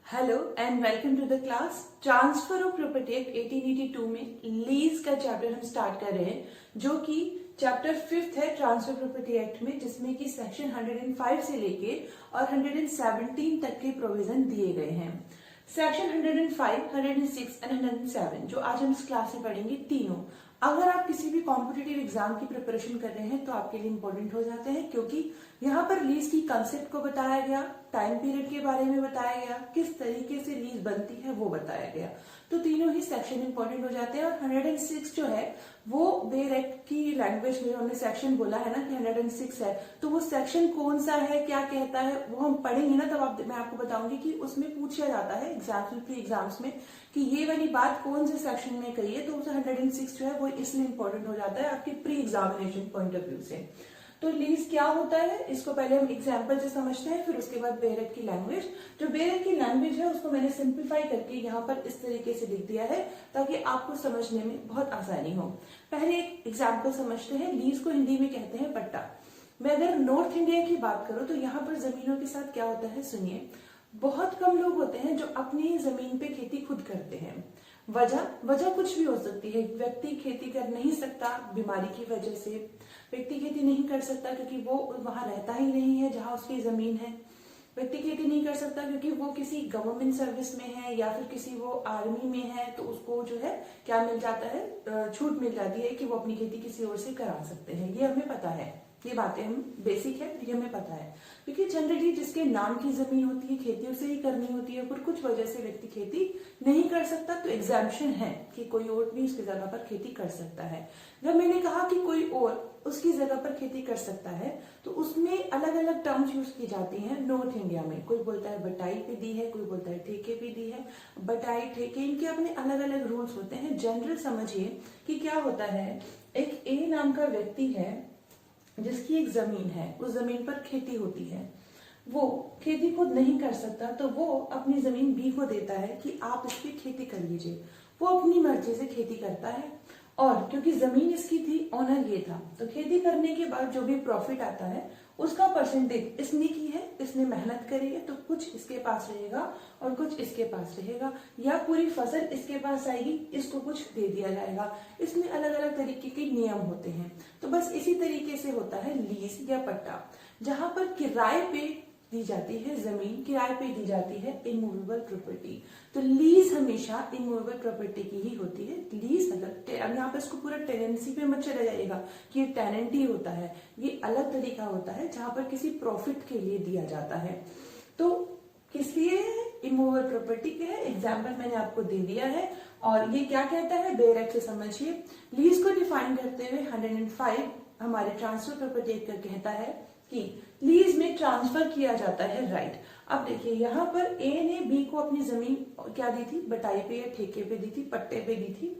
Hello and welcome to the class. Transfer of property act 1882 में lease का chapter हम start कर रहे हैं, जो कि चैप्टर 5 है ट्रांसफर प्रॉपर्टी एक्ट में, जिसमें कि सेक्शन 105 से लेके और 117 तक के प्रोविजन दिए गए हैं। सेक्शन 105, 106 एंड 107 जो आज हम इस क्लास में पढ़ेंगे, तीनों अगर आप किसी भी कॉम्पिटिटिव एग्जाम की प्रिपरेशन कर रहे हैं तो आपके लिए इंपॉर्टेंट हो जाते हैं, क्योंकि यहाँ पर लीज की कंसेप्ट को बताया गया, टाइम पीरियड के बारे में बताया गया, किस तरीके से लीज बनती है वो बताया गया। तो तीनों ही सेक्शन इंपॉर्टेंट हो जाते हैं। और 106 जो है वो बेयर एक्ट की लैंग्वेज में हमने सेक्शन बोला है ना कि 106 है, तो वो सेक्शन कौन सा है, क्या कहता है, वो हम पढ़ेंगे ना, तब मैं आपको बताऊंगी कि उसमें पूछा जाता है प्री एग्जाम्स में कि ये वाली बात कौन से सेक्शन में कही है। तो उसे 106 जो है वो इसलिए इंपॉर्टेंट हो जाता है आपके pre examination point of view से। तो लीज क्या होता है, इसको पहले हम एग्जांपल से समझते हैं, फिर उसके बाद बेयर एक्ट की लैंग्वेज। जो बेयर एक्ट की लैंग्वेज है उसको मैंने सिंप्लीफाई करके यहाँ पर इस तरीके से लिख दिया है ताकि आपको समझने में बहुत आसानी हो। पहले एक एग्जांपल समझते हैं। लीज को हिंदी में कहते हैं पट्टा। मैं अगर नॉर्थ इंडिया की बात करूं तो यहाँ पर जमीनों के साथ क्या होता है, सुनिए। बहुत कम लोग होते हैं जो अपनी जमीन पे खेती खुद करते हैं। वजह कुछ भी हो सकती है। व्यक्ति खेती कर नहीं सकता बीमारी की वजह से, व्यक्ति खेती नहीं कर सकता क्योंकि वो वहां रहता ही नहीं है जहां उसकी जमीन है, व्यक्ति खेती नहीं कर सकता क्योंकि वो किसी गवर्नमेंट सर्विस में है या फिर किसी वो आर्मी में है, तो उसको जो है क्या मिल जाता है, छूट मिल जाती है कि वो अपनी खेती किसी और से करा सकते हैं। ये हमें पता है, ये बातें हम बेसिक है, ये हमें पता है। क्योंकि जनरली जिसके नाम की जमीन होती है खेती उसे ही करनी होती है, पर कुछ वजह से व्यक्ति खेती नहीं कर सकता, तो एग्जाम्पशन है कि कोई और भी उसकी जगह पर खेती कर सकता है। जब मैंने कहा कि कोई और उसकी जगह पर खेती कर सकता है तो उसमें अलग अलग टर्म्स यूज की जाती हैं। नॉर्थ इंडिया में कोई बोलता है बटाई पे दी है, कोई बोलता है ठेके पे दी है। बटाई ठेके इनके अपने अलग अलग रूल्स होते हैं। जनरल समझिए कि क्या होता है, एक ए नाम का व्यक्ति है जिसकी एक जमीन है, उस जमीन पर खेती होती है, वो खेती खुद नहीं कर सकता तो वो अपनी जमीन बी को देता है कि आप इस पे खेती कर लीजिए। वो अपनी मर्जी से खेती करता है और क्योंकि जमीन इसकी थी, ऑनर ये था, तो खेती करने के बाद जो भी प्रॉफिट आता है उसका परसेंटेज इसने की है, इसने मेहनत करी है, तो कुछ इसके पास रहेगा और कुछ इसके पास रहेगा, या पूरी फसल इसके पास आएगी, इसको कुछ दे दिया जाएगा। इसमें अलग अलग तरीके के नियम होते हैं। तो बस इसी तरीके से होता है लीज या पट्टा, जहां पर किराए पे दी जाती है जमीन, किराए पे दी जाती है इमूवेबल प्रॉपर्टी। तो लीज हमेशा इमूवेबल प्रॉपर्टी की ही होती है। लीज मतलब अब यहाँ पे इसको पूरा टेनेंसी पे मत चला जाएगा कि ये टेनेंट ही होता है, ये अलग तरीका होता है जहां पर किसी प्रॉफिट के लिए दिया जाता है। तो किस लिए इमूवेबल प्रॉपर्टी के है, एग्जाम्पल मैंने आपको दे दिया है। और ये क्या कहता है, बेयर एक्ट से समझिए। लीज को डिफाइन करते हुए 105 हमारे ट्रांसफर प्रॉपर्टी एक्ट का कहता है कि लीज में ट्रांसफर किया जाता है राइट। अब देखिए यहाँ पर ए ने बी को अपनी जमीन क्या दी थी, बटाई पे या ठेके पे दी थी, पट्टे पे दी थी।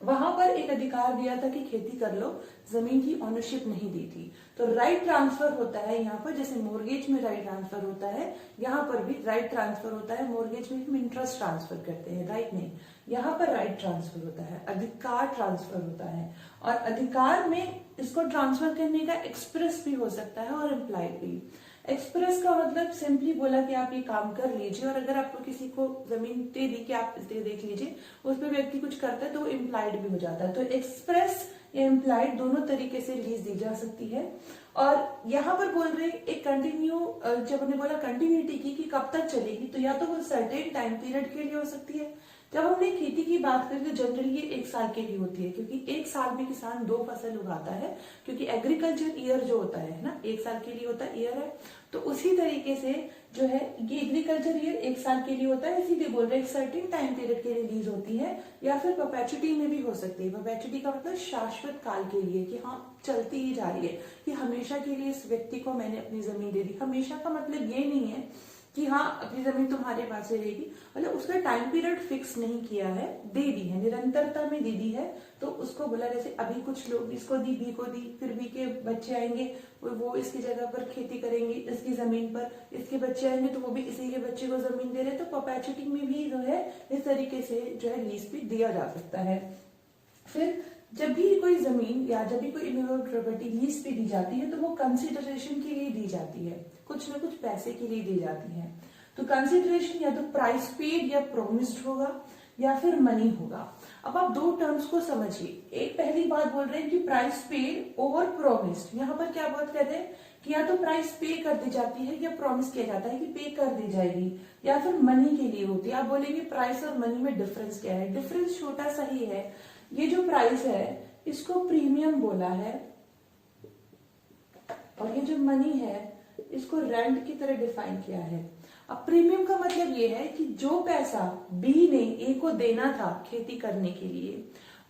वहां पर एक अधिकार दिया था कि खेती कर लो, जमीन की ओनरशिप नहीं दी थी। तो राइट ट्रांसफर होता है यहाँ पर, जैसे मोर्गेज में राइट ट्रांसफर होता है, यहाँ पर भी राइट ट्रांसफर होता है। मोर्गेज में हम इंटरेस्ट ट्रांसफर करते हैं, राइट नहीं, यहाँ पर राइट ट्रांसफर होता है, अधिकार ट्रांसफर होता है। और अधिकार में इसको ट्रांसफर करने का एक्सप्रेस भी हो सकता है और इम्प्लाइड भी। एक्सप्रेस का मतलब सिंपली बोला कि आप ये काम कर लीजिए, और अगर आपको किसी को जमीन दे दी कि आप इसे देख लीजिए, उस पर व्यक्ति कुछ करता है तो वो इम्प्लाइड भी हो जाता है। तो एक्सप्रेस या इम्प्लाइड दोनों तरीके से लीज दी जा सकती है। और यहाँ पर बोल रहे एक कंटिन्यू, जब हमने बोला कंटिन्यूटी की कि कब तक चलेगी, तो या तो वो सर्टेन टाइम पीरियड के लिए हो सकती है। जब हमने खेती की बात करें तो जनरली ये 1 साल के लिए होती है, क्योंकि 1 साल में किसान 2 फसल उगाता है, क्योंकि एग्रीकल्चर ईयर जो होता है ना 1 साल के लिए होता है, ईयर है। तो उसी तरीके से जो है ये एग्रीकल्चर ईयर 1 साल के लिए होता है, इसीलिए बोल रहे हैं एक सर्टेन टाइम पीरियड के लिए लीज होती है। या फिर परपेचुटी में भी हो सकती है। परपेचुटी का मतलब शाश्वत काल के लिए, कि हाँ चलती ही जा रही है, कि हमेशा के लिए इस व्यक्ति को मैंने अपनी जमीन दे दी। हमेशा का मतलब ये नहीं है कि हाँ अपनी जमीन तुम्हारे पास ही रहेगी, मतलब उसका टाइम पीरियड फिक्स नहीं किया है, दे दी है, निरंतरता में दे दी है। तो उसको बोला, जैसे अभी कुछ लोग इसको दी, बी को दी, फिर बी के बच्चे आएंगे, वो इसकी जगह पर खेती करेंगे, इसकी जमीन पर इसके बच्चे आएंगे तो वो भी इसी के बच्चे को जमीन दे रहे। तो परपेचुटी में भी जो है इस तरीके से जो है लीज पे दिया जा सकता है। फिर जब भी कोई जमीन या जब भी कोई इमूवेबल प्रॉपर्टी लीज पे दी जाती है तो वो कंसिडरेशन के लिए दी जाती है, कुछ ना कुछ पैसे के लिए दी जाती है। तो कंसिडरेशन या तो प्राइस पेड या प्रोमिस्ड होगा या फिर मनी होगा। अब आप दो टर्म्स को समझिए। एक पहली बात बोल रहे हैं कि प्राइस पेड और प्रोमिस्ड। यहाँ पर क्या बात कर रहे हैं कि या तो प्राइस पे कर दी जाती है या प्रॉमिस किया जाता है कि पे कर दी जाएगी, या फिर मनी के लिए होती है। आप बोलेंगे प्राइस और मनी में डिफरेंस क्या है? डिफरेंस छोटा सा ही है। ये जो प्राइस है इसको प्रीमियम बोला है, और ये जो मनी है इसको रेंट की तरह डिफाइन किया है। अब प्रीमियम का मतलब ये है कि जो पैसा बी ने ए को देना था खेती करने के लिए,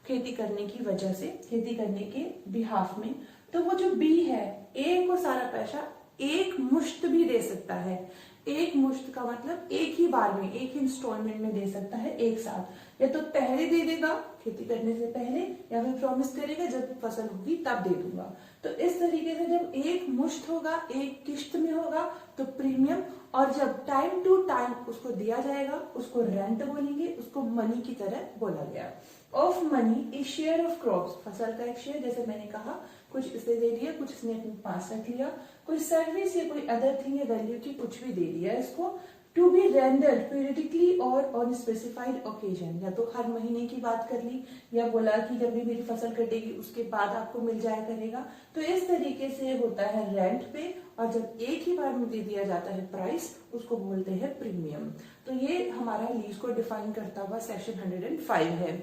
खेती करने की वजह से, खेती करने के बिहाफ में, तो वो जो बी है ए को सारा पैसा एक मुश्त भी दे सकता है। एक मुश्त का मतलब एक ही बार में, एक ही इंस्टॉलमेंट में दे सकता है एक साथ। या तो पहले दे देगा खेती करने से पहले, या फिर प्रॉमिस करेगा जब फसल होगी तब दे दूंगा। तो इस तरीके से जब एक मुश्त होगा, एक किश्त में होगा तो प्रीमियम, और जब टाइम टू टाइम उसको दिया जाएगा उसको रेंट बोलेंगे, उसको मनी की तरह बोला गया। Of money is share of crops, फसल का एक शेयर, जैसे मैंने कहा कुछ इसने दे दिया, कुछ इसने अपने पास रख लिया, कोई सर्विस या कोई अदर थिंग या वैल्यू की कुछ भी दे दिया इसको। टू बी रेंडर्ड पीरियडिकली और ऑन स्पेसिफाइड ओकेजन, या तो हर महीने की बात कर ली, या बोला कि जब भी मेरी फसल कटेगी उसके बाद आपको मिल जाया करेगा। तो इस तरीके से होता है रेंट पे, और जब एक ही बार में दे दिया जाता है प्राइस उसको बोलते हैं प्रीमियम। तो ये हमारा लीज को डिफाइन करता हुआ सेक्शन 105 है।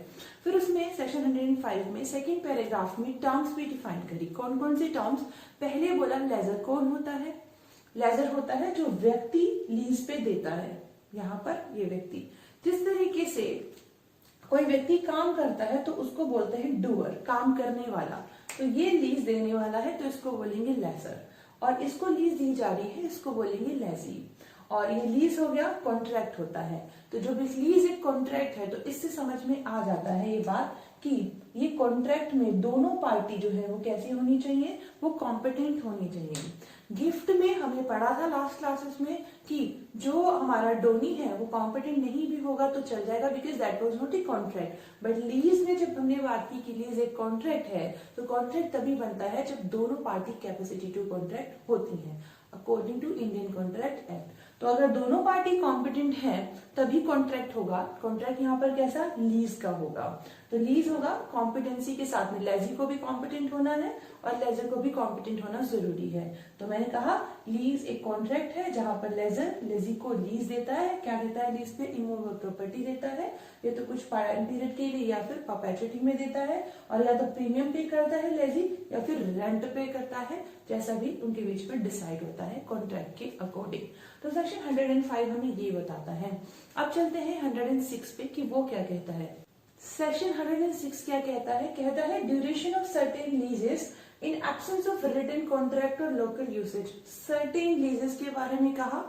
फिर उसमें सेक्शन 105 में सेकेंड पैराग्राफ में टर्म्स भी डिफाइन करी। कौन कौन से टर्म्स? पहले बोला लेजर। कौन होता है? लेजर होता है जो व्यक्ति लीज पे देता है। यहाँ पर ये व्यक्ति, जिस तरीके से कोई व्यक्ति काम करता है तो उसको बोलते हैं डूअर, काम करने वाला। तो ये लीज देने वाला है तो इसको बोलेंगे लेजर, और इसको लीज दी जा रही है इसको बोलेंगे लेजी। और ये लीज हो गया, कॉन्ट्रैक्ट होता है। तो जो भी लीज एक कॉन्ट्रैक्ट है, तो इससे समझ में आ जाता है ये बात कि ये कॉन्ट्रैक्ट में दोनों पार्टी जो है वो कैसी होनी चाहिए? वो कॉम्पिटेंट होनी चाहिए। गिफ्ट में हमें पढ़ा था लास्ट क्लासेस में कि जो हमारा डोनी है वो कॉम्पिटेंट नहीं भी होगा तो चल जाएगा, because that was not a contract. But lease में जब हमने बात की कि लीज एक कॉन्ट्रैक्ट है, तो कॉन्ट्रैक्ट तभी बनता है जब दोनों पार्टी कैपेसिटी टू कॉन्ट्रैक्ट होती है according to Indian contract act. तो अगर दोनों पार्टी कॉम्पिटेंट है तभी कॉन्ट्रैक्ट होगा। कॉन्ट्रैक्ट यहाँ पर कैसा? लीज का होगा। तो लीज होगा कॉम्पिटेंसी के साथ में, लेजी को भी कॉम्पिटेंट होना है और लेजर को भी कॉम्पिटेंट होना जरूरी है। तो मैंने कहा लीज एक कॉन्ट्रैक्ट है जहां पर लेजर लेजी को लीज देता है। क्या देता है लीज पे? इमूवेबल प्रॉपर्टी देता है, या तो कुछ टाइम पीरियड के लिए या फिर परपेचुइटी में देता है, और या तो प्रीमियम पे करता है लेजी या फिर रेंट पे करता है, जैसा भी उनके बीच में डिसाइड होता है कॉन्ट्रैक्ट के अकॉर्डिंग। तो सेक्शन 105 हमें ये बताता है। अब चलते हैं 106 पे कि वो क्या कहता है। सेक्शन 106 क्या कहता है? कहता है duration of certain leases in absence of written contract और लोकल यूसेज। सर्टेन लीजेस के बारे में कहा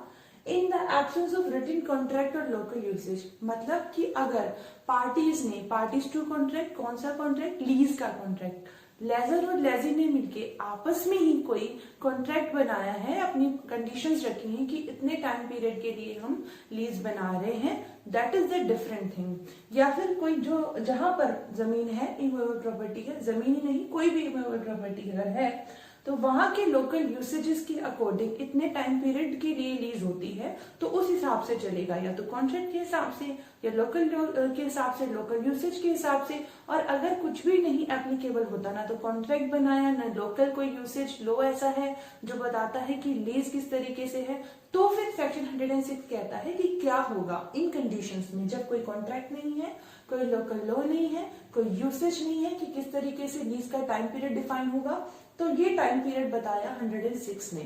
in the absence of written contract और लोकल यूसेज, मतलब कि अगर पार्टीज टू कॉन्ट्रैक्ट, कौन सा कॉन्ट्रैक्ट? लीज का कॉन्ट्रैक्ट। लेजर और लेजी ने मिलके आपस में ही कोई कॉन्ट्रैक्ट बनाया है, अपनी कंडीशंस रखी हैं कि इतने टाइम पीरियड के लिए हम लीज बना रहे हैं, that is the different thing. या फिर कोई जो जहां पर जमीन है, इमूवेबल प्रॉपर्टी है, जमीन ही नहीं कोई भी इमूवेबल प्रॉपर्टी अगर है तो वहां के लोकल यूसेजेस के अकॉर्डिंग इतने टाइम पीरियड के लिए लीज होती है तो उस हिसाब से चलेगा, या तो कॉन्ट्रैक्ट के हिसाब से या लोकल के हिसाब से, लोकल यूसेज के हिसाब से। और अगर कुछ भी नहीं एप्लीकेबल होता, ना तो कॉन्ट्रैक्ट बनाया ना लोकल कोई यूसेज लो ऐसा है जो बताता है कि लीज किस तरीके से है, तो फिर सेक्शन 106 कहता है कि क्या होगा इन कंडीशंस में जब कोई कॉन्ट्रैक्ट नहीं है, कोई लोकल लॉ नहीं है, कोई यूसेज नहीं है, कि किस तरीके से लीज का टाइम पीरियड डिफाइन होगा। तो ये टाइम पीरियड बताया 106 ने।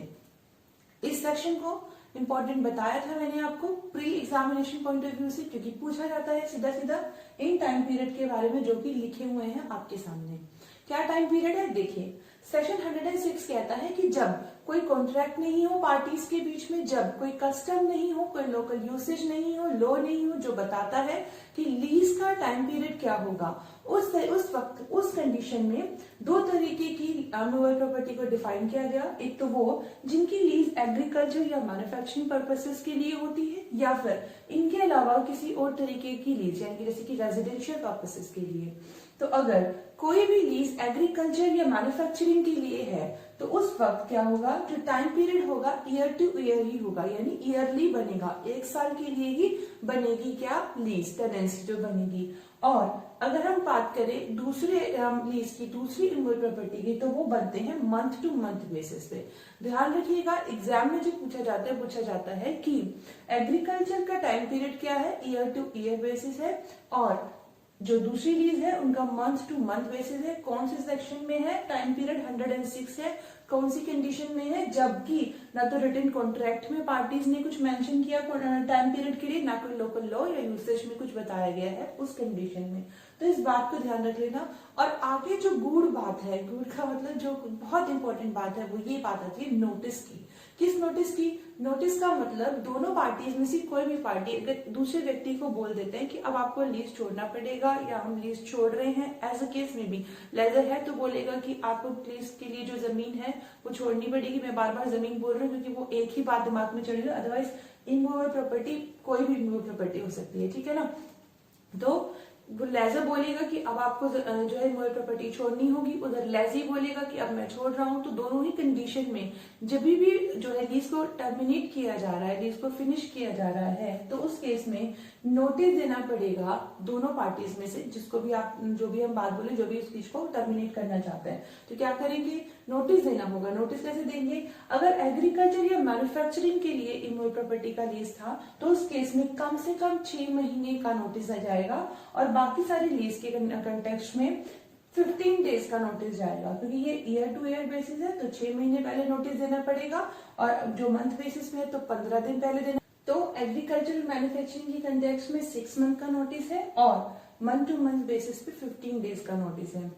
इस सेक्शन को इंपॉर्टेंट बताया था मैंने आपको pre examination point of view से, क्योंकि पूछा जाता है सीधा सीधा इन टाइम पीरियड के बारे में जो कि लिखे हुए हैं आपके सामने। क्या टाइम पीरियड है? देखिए सेक्शन 106 कहता है कि जब कोई कॉन्ट्रैक्ट नहीं हो पार्टीज के बीच में, जब कोई कस्टम नहीं हो, कोई लोकल यूसेज नहीं हो, लॉ नहीं हो जो बताता है कि लीज का टाइम पीरियड क्या होगा, उस वक्त उस कंडीशन में दो तरीके की इमूवेबल प्रॉपर्टी को डिफाइन किया गया। एक तो वो जिनकी लीज एग्रीकल्चर या मैन्युफैक्चरिंग पर्पसेस के लिए होती है, या फिर इनके अलावा किसी और तरीके की लीज, यानी जैसे कि रेजिडेंशियल पर्पसेस के लिए। तो अगर कोई भी लीज एग्रीकल्चर या मैन्युफैक्चरिंग के लिए है तो उस वक्त क्या होगा, जो टाइम पीरियड होगा ईयर टू ईयर ही होगा, यानी ईयरली बनेगा, एक साल के लिए ही बनेगी क्या, लीज टेनेंसी जो बनेगी। और अगर हम बात करें दूसरे लीज की, दूसरी इमूवेबल प्रॉपर्टी की, तो वो बनते हैं मंथ टू मंथ बेसिस पे। ध्यान रखिएगा, एग्जाम में जो पूछा जाता है कि एग्रीकल्चर का टाइम पीरियड क्या है, ईयर टू ईयर बेसिस है, और जो दूसरी लीज है उनका मंथ टू मंथ बेसिस है। कौन से सेक्शन में है, टाइम पीरियड 106 है, कौन सी कंडीशन में है, जबकि ना तो रिटन कॉन्ट्रैक्ट में पार्टीज ने कुछ मेंशन किया टाइम पीरियड के लिए, ना कोई लोकल लॉ या यूसेज में कुछ बताया गया है उस कंडीशन में। तो इस बात को ध्यान रख लेना। और आगे जो गूढ़ बात है, गूढ़ का मतलब जो बहुत इंपॉर्टेंट बात है, वो ये बात आती है नोटिस की। किस नोटिस की, नोटिस का मतलब दोनों पार्टीज में से कोई भी पार्टी अगर दूसरे व्यक्ति को बोल देते हैं कि अब आपको लीज छोड़ना पड़ेगा या हम लीज छोड़ रहे हैं, एज अ केस में भी लेजर है तो बोलेगा कि आपको लीज के लिए जो जमीन है वो छोड़नी पड़ेगी। मैं बार बार जमीन बोल रही हूँ क्योंकि वो एक ही बात दिमाग में चढ़ेगी, अदरवाइज इमूवेबल प्रॉपर्टी कोई भी इमूवेबल प्रॉपर्टी हो सकती है, ठीक है ना। तो लेजर बोलेगा कि अब आपको जो है इमूवेबल प्रॉपर्टी छोड़नी होगी, उधर लेजी बोलेगा कि अब मैं छोड़ रहा हूं। तो दोनों ही कंडीशन में जब भी जो है लीज को टर्मिनेट किया जा रहा है, लीज को फिनिश किया जा रहा है, तो उस केस में नोटिस देना पड़ेगा दोनों पार्टीज में से, जिसको भी आप जो भी हम बात बोले, जो भी इस चीज को टर्मिनेट करना चाहते हैं, तो क्या करेंगे, नोटिस देना होगा। नोटिस कैसे देंगे, अगर एग्रीकल्चर या मैन्युफैक्चरिंग के लिए इमूवेबल प्रॉपर्टी का लीज था तो उस केस में कम से कम 6 महीने का नोटिस आ जाएगा, और बाकी सारी लीज के कंटेक्स्ट में 15 डेज का नोटिस जाएगा, क्योंकि ये ईयर टू ईयर बेसिस है तो 6 महीने पहले नोटिस देना पड़ेगा, और जो मंथ बेसिस में है तो 15 दिन पहले देना। तो एग्रीकल्चर मैन्युफैक्चरिंग की कंटेक्स्ट में 6 मंथ का नोटिस है, और मंथ टू मंथ बेसिस पे 15 डेज का नोटिस है।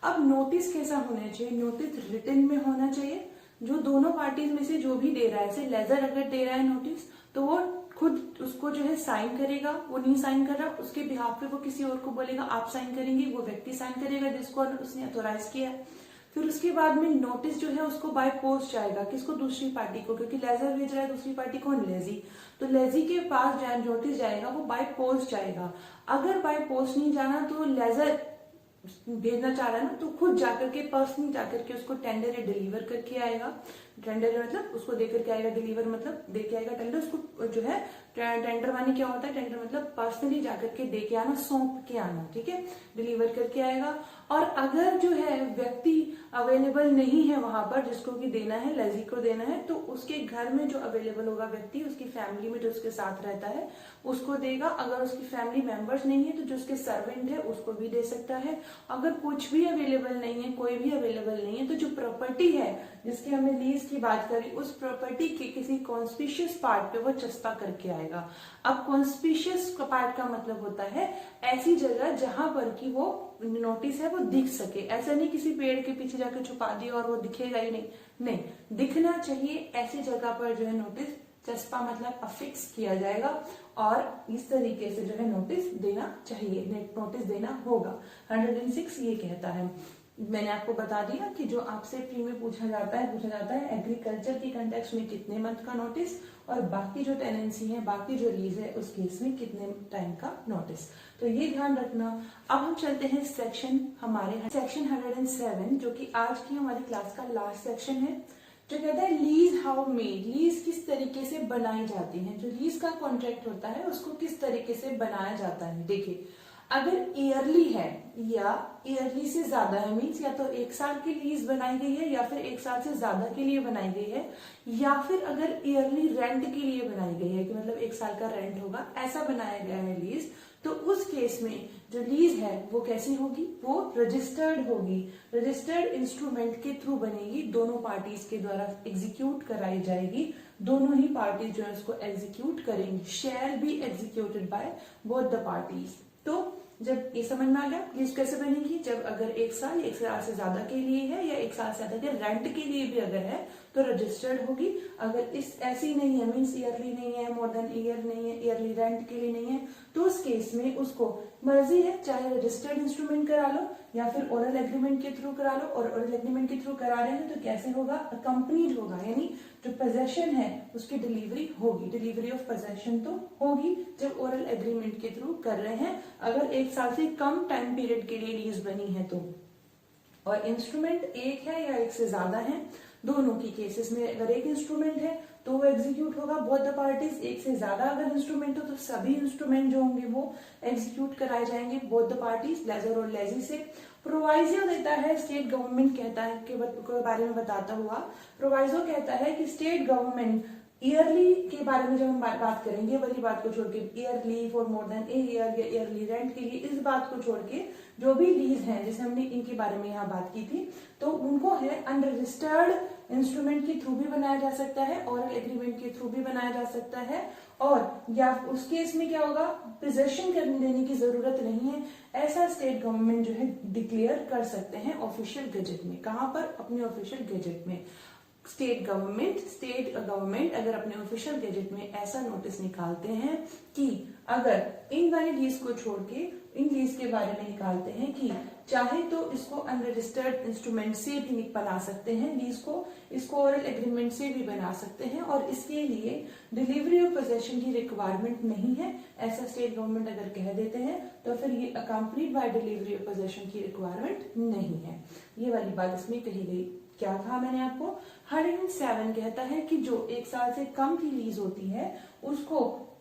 अब नोटिस कैसा होना चाहिए, नोटिस रिटन में होना चाहिए, जो दोनों पार्टीज में से जो भी दे रहा है, जैसे लेजर अगर दे रहा है नोटिस तो वो खुद उसको जो है साइन करेगा, वो नहीं साइन कर रहा उसके बिहाफ पे वो किसी और को बोलेगा आप साइन करेंगे, वो व्यक्ति साइन करेगा जिसको उसने अथोराइज किया है। फिर उसके बाद में नोटिस जो है उसको बाय पोस्ट जाएगा, किसको, दूसरी पार्टी को, क्योंकि लेजर भेज रहा है, दूसरी पार्टी कौन, लेजी। तो लेजी के पास नोटिस जाएगा, वो बाय पोस्ट जाएगा। अगर बाय पोस्ट नहीं जाना तो लेजर भेजना चाह रहा है ना, तो खुद जाकर के पर्सनली जाकर के उसको टेंडर या डिलीवर करके आएगा। टेंडर मतलब उसको देकर के आएगा, डिलीवर मतलब दे के आएगा टेंडर, उसको जो है टेंडर मानी क्या होता है, टेंडर मतलब पर्सनली जाकर के दे के आना, सौंप के आना, ठीक है, डिलीवर करके आएगा। और अगर जो है व्यक्ति अवेलेबल नहीं है वहां पर जिसको कि देना है, लेजी को देना है, तो उसके घर में जो अवेलेबल होगा व्यक्ति, उसकी फैमिली में जो उसके साथ रहता है उसको देगा। अगर उसकी फैमिली मेंबर्स नहीं है तो जो उसके सर्वेंट है उसको भी दे सकता है। अगर कुछ भी अवेलेबल नहीं है, कोई भी अवेलेबल नहीं है, तो जो प्रॉपर्टी है जिसकी हमने लीज की बात करी, उस प्रॉपर्टी के किसी कॉन्स्पिशियस पार्ट पे वो चस्पा करके आएगा। अब कॉन्स्पिशियस पार्ट का मतलब होता है ऐसी जगह जहां पर कि वो नोटिस है वो दिख सके। ऐसा नहीं किसी पेड़ के पीछे जाकर छुपा दिया और वो दिखेगा ही नहीं, दिखना चाहिए ऐसी जगह पर जो है नोटिस चस्पा मतलब अफिक्स किया जाएगा, और इस तरीके से जो है नोटिस देना चाहिए, नोटिस देना होगा। 106 ये कहता है। मैंने आपको बता दिया कि जो आपसे प्री में पूछा जाता है एग्रीकल्चर की कंटेक्स्ट में कितने मंथ का नोटिस, और बाकी जो टेनेंसी है, बाकी जो लीज है उस केस में कितने टाइम का नोटिस। तो ये ध्यान रखना। अब हम चलते हैं सेक्शन 107, जो कि आज की हमारी क्लास का लास्ट सेक्शन है, जो कहता है लीज हाउ मेड, लीज किस तरीके से बनाई जाती है। जो लीज का कॉन्ट्रैक्ट होता है उसको किस तरीके से बनाया जाता है। देखिए, अगर ईयरली है या ईयरली से ज्यादा है, मीन्स या तो 1 साल की लीज बनाई गई है या फिर 1 साल से ज्यादा के लिए बनाई गई है, या फिर अगर ईयरली रेंट के लिए बनाई गई है कि मतलब 1 साल का रेंट होगा, ऐसा बनाया गया है लीज, तो उस केस में जो लीज है वो कैसी होगी, वो रजिस्टर्ड होगी, रजिस्टर्ड इंस्ट्रूमेंट के थ्रू बनेगी, दोनों पार्टीज के द्वारा एग्जीक्यूट कराई जाएगी, दोनों ही पार्टीज जो है उसको एग्जीक्यूट करेंगी, shall be executed by both the parties. तो जब ये समझ में आ गया लीज कैसे बनेगी, जब अगर 1 साल से ज्यादा के लिए है या 1 साल से ज्यादा के रेंट के लिए भी अगर है तो रजिस्टर्ड होगी। अगर इस ऐसी नहीं है, मीन्स ईयरली नहीं है, मोर देन ईयर नहीं है, ईयरली रेंट के लिए नहीं है, तो उस केस में उसको मर्जी है चाहे रजिस्टर्ड इंस्ट्रूमेंट करा लो या फिर ओरल एग्रीमेंट के थ्रू करा लो। और ओरल एग्रीमेंट के थ्रू करा रहे हैं तो कैसे होगा, अकम्पनीड होगा, यानी जो पोजेशन है उसकी डिलीवरी होगी, डिलीवरी ऑफ पोजेशन तो होगी जब ओरल एग्रीमेंट के थ्रू कर रहे हैं। अगर 1 साल से कम टाइम पीरियड के लिए लीज बनी है तो, और इंस्ट्रूमेंट एक है या 1 से ज्यादा है दोनों की केसेस में अगर एक इंस्ट्रूमेंट है तो वो एग्जीक्यूट होगा बोथ द पार्टीज, एक से ज्यादा अगर इंस्ट्रूमेंट हो तो सभी इंस्ट्रूमेंट जो होंगे वो एग्जीक्यूट कराए जाएंगे बोथ द पार्टीज, लेजर और लेजी से। प्रोवाइजो देता है, स्टेट गवर्नमेंट कहता है के बारे में बताता हुआ, प्रोवाइजो कहता है कि स्टेट गवर्नमेंट ईयरली के बारे में जब हम बात करेंगे, वाली बात को छोड़ के yearly for more than a year या ईयरली रेंट के लिए, इस बात को छोड़ के जो भी लीज हैं जैसे हमने इनके बारे में यहाँ बात की थी, तो उनको है अनरजिस्टर्ड इंस्ट्रूमेंट के थ्रू भी बनाया जा सकता है, ऑरल एग्रीमेंट के थ्रू भी बनाया जा सकता है, और या उस केस में क्या होगा, पोजेशन करने देने की जरूरत नहीं है, ऐसा स्टेट गवर्नमेंट जो है डिक्लेयर कर सकते हैं ऑफिशियल गजेट में। कहां पर? अपने ऑफिशियल गजेट में। स्टेट गवर्नमेंट अगर अपने ऑफिशियल गजेट में ऐसा नोटिस निकालते हैं कि अगर इन वाली लीज को छोड़ के इन लीज के बारे में निकालते हैं कि चाहे तो इसको अनरजिस्टर्ड इंस्ट्रूमेंट से भी बना सकते हैं लीज को, इसको ऑरल एग्रीमेंट से भी बना सकते हैं, और इसके लिए डिलीवरी ऑफ पोजेशन की रिक्वायरमेंट नहीं है, ऐसा स्टेट गवर्नमेंट अगर कह देते हैं तो फिर ये accompanied by delivery of possession की रिक्वायरमेंट नहीं है। ये वाली बात इसमें कही गई। क्या कहा मैंने आपको? 107 कहता है कि जो 1 साल से कम की लीज होती है उसको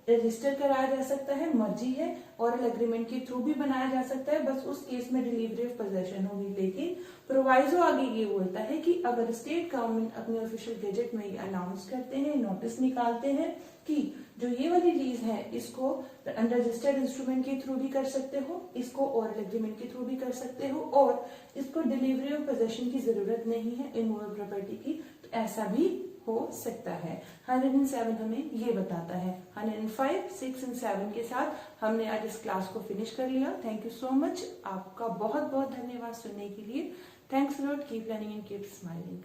रजिस्टर कराया जा सकता है, मर्जी है, ऑरल एग्रीमेंट के थ्रू भी बनाया जा सकता है, बस उस केस में डिलीवरी ऑफ पोजेशन होगी। लेकिन प्रोवाइजो आगे ये बोलता है कि अगर स्टेट गवर्नमेंट अपने ऑफिशियल गजेट में ये अनाउंस करते हैं, नोटिस निकालते हैं कि जो ये वाली लीज है इसको अनरजिस्टर्ड इंस्ट्रूमेंट के थ्रू भी कर सकते हो, इसको ऑरल एग्रीमेंट के थ्रू भी कर सकते हो, और इसको डिलीवरी ऑफ पोजेशन की जरूरत नहीं है इमूवेबल प्रॉपर्टी की, तो ऐसा भी हो सकता है। 107 हमें ये बताता है। 105, 6 और 7 के साथ हमने आज इस क्लास को फिनिश कर लिया। थैंक यू सो मच, आपका बहुत बहुत धन्यवाद सुनने के लिए। Thanks lot, keep learning and keep smiling.